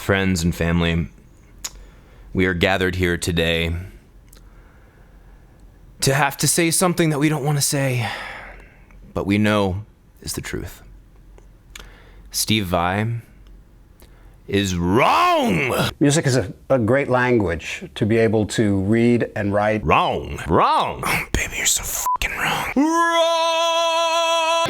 friends and family, we are gathered here today to have to say something that we don't want to say, but we know is the truth. Steve Vai is wrong! Music is a great language to be able to read and write. Wrong. Oh, baby, you're so fucking wrong. Wrong!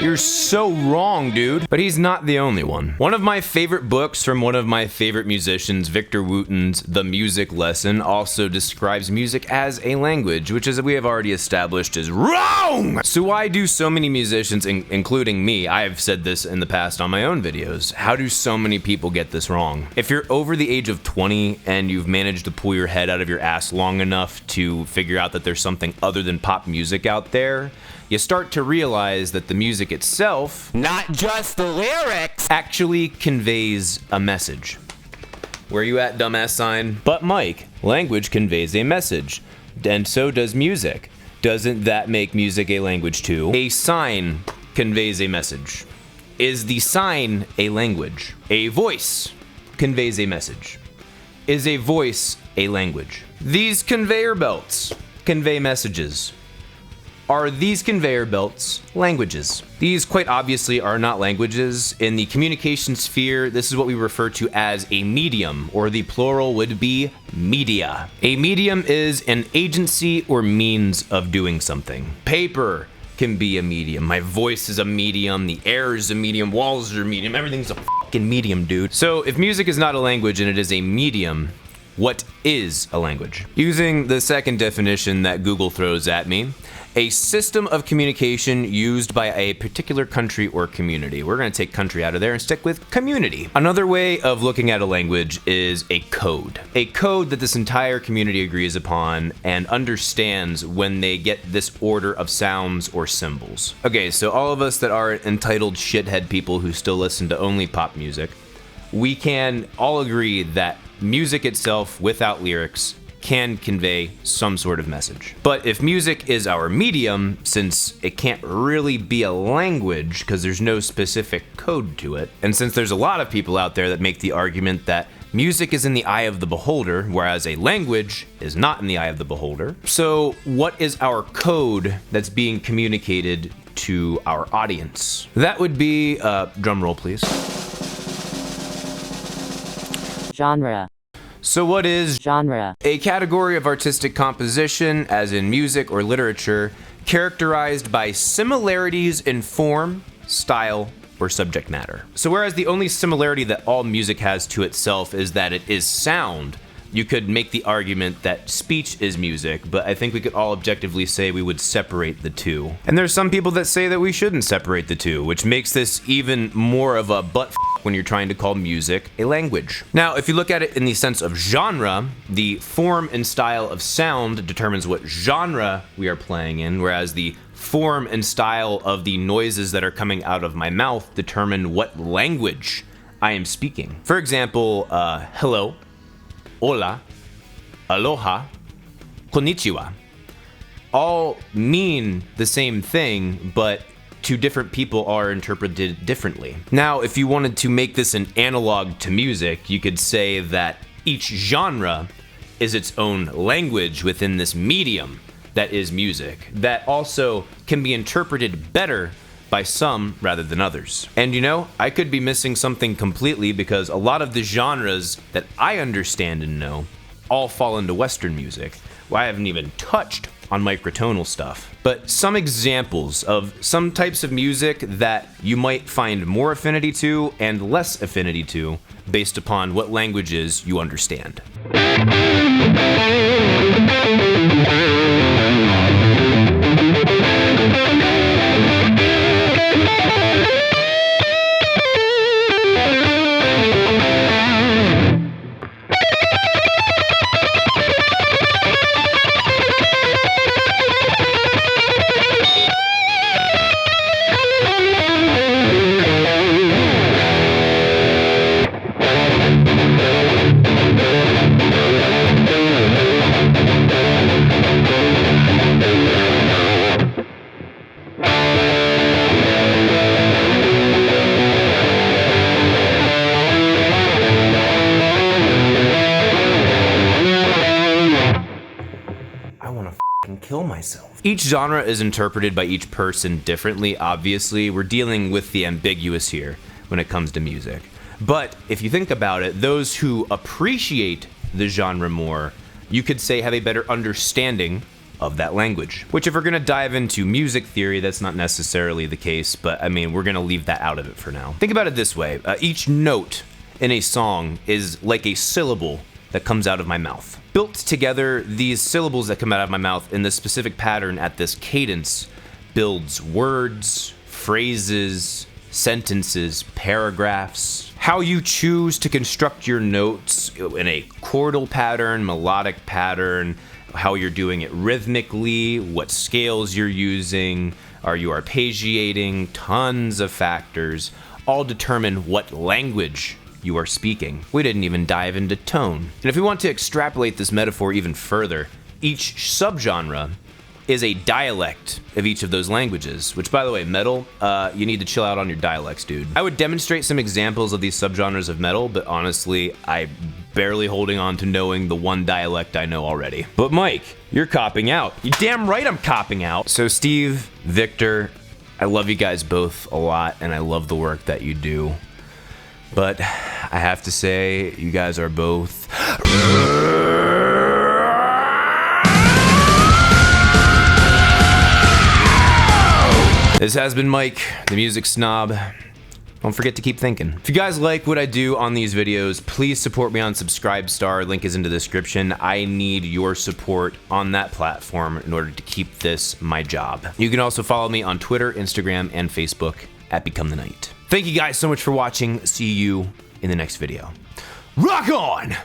You're so wrong, dude. But he's not the only one. One of my favorite books from one of my favorite musicians, Victor Wooten's The Music Lesson, also describes music as a language, which, as we have already established, is wrong! So why do so many musicians, including me, I have said this in the past on my own videos, how do so many people get this wrong? If you're over the age of 20 and you've managed to pull your head out of your ass long enough to figure out that there's something other than pop music out there, you start to realize that the music itself, not just the lyrics, actually conveys a message. Where you at, dumbass sign? But Mike, language conveys a message, and so does music. Doesn't that make music a language too? A sign conveys a message. Is the sign a language? A voice conveys a message. Is a voice a language? These conveyor belts convey messages. Are these conveyor belts languages? These quite obviously are not languages. In the communication sphere, this is what we refer to as a medium, or the plural would be media. A medium is an agency or means of doing something. Paper can be a medium. My voice is a medium. The air is a medium. Walls are a medium. Everything's a fucking medium, dude. So if music is not a language and it is a medium, what is a language? Using the second definition that Google throws at me, a system of communication used by a particular country or community. We're going to take country out of there and stick with community. Another way of looking at a language is a code. A code that this entire community agrees upon and understands when they get this order of sounds or symbols. Okay, so all of us that are entitled shithead people who still listen to only pop music, we can all agree that music itself, without lyrics, can convey some sort of message. But if music is our medium, since it can't really be a language because there's no specific code to it, and since there's a lot of people out there that make the argument that music is in the eye of the beholder, whereas a language is not in the eye of the beholder, so what is our code that's being communicated to our audience? That would be, drum roll please. Genre. So what is genre? A category of artistic composition, as in music or literature, characterized by similarities in form, style, or subject matter. So whereas the only similarity that all music has to itself is that it is sound, you could make the argument that speech is music, but I think we could all objectively say we would separate the two. And there's some people that say that we shouldn't separate the two, which makes this even more of a butt when you're trying to call music a language. Now, if you look at it in the sense of genre, the form and style of sound determines what genre we are playing in, whereas the form and style of the noises that are coming out of my mouth determine what language I am speaking. For example, hello, hola, aloha, konnichiwa, all mean the same thing, but to different people are interpreted differently. Now, if you wanted to make this an analog to music, you could say that each genre is its own language within this medium that is music, that also can be interpreted better by some rather than others. And you know, I could be missing something completely because a lot of the genres that I understand and know all fall into Western music. Well, I haven't even touched on microtonal stuff. But some examples of some types of music that you might find more affinity to and less affinity to based upon what languages you understand. Each genre is interpreted by each person differently, obviously. We're dealing with the ambiguous here when it comes to music. But if you think about it, those who appreciate the genre more, you could say have a better understanding of that language. Which, if we're gonna dive into music theory, that's not necessarily the case, but I mean, we're gonna leave that out of it for now. Think about it this way. Each note in a song is like a syllable that comes out of my mouth. Built together, these syllables that come out of my mouth in this specific pattern at this cadence builds words, phrases, sentences, paragraphs. How you choose to construct your notes in a chordal pattern, melodic pattern, how you're doing it rhythmically, what scales you're using, are you arpeggiating, tons of factors, all determine what language you are speaking. We didn't even dive into tone. And if we want to extrapolate this metaphor even further, each subgenre is a dialect of each of those languages, which, by the way, metal, you need to chill out on your dialects, dude. I would demonstrate some examples of these subgenres of metal, but honestly, I'm barely holding on to knowing the one dialect I know already. But Mike, you're copping out. You damn right I'm copping out. So Steve, Victor, I love you guys both a lot, and I love the work that you do. But I have to say, you guys are both This has been Mike, the Music Snob. Don't forget to keep thinking. If you guys like what I do on these videos, please support me on Subscribestar. Link is in the description. I need your support on that platform in order to keep this my job. You can also follow me on Twitter, Instagram, and Facebook at Become the Night. Thank you guys so much for watching. See you in the next video. Rock on!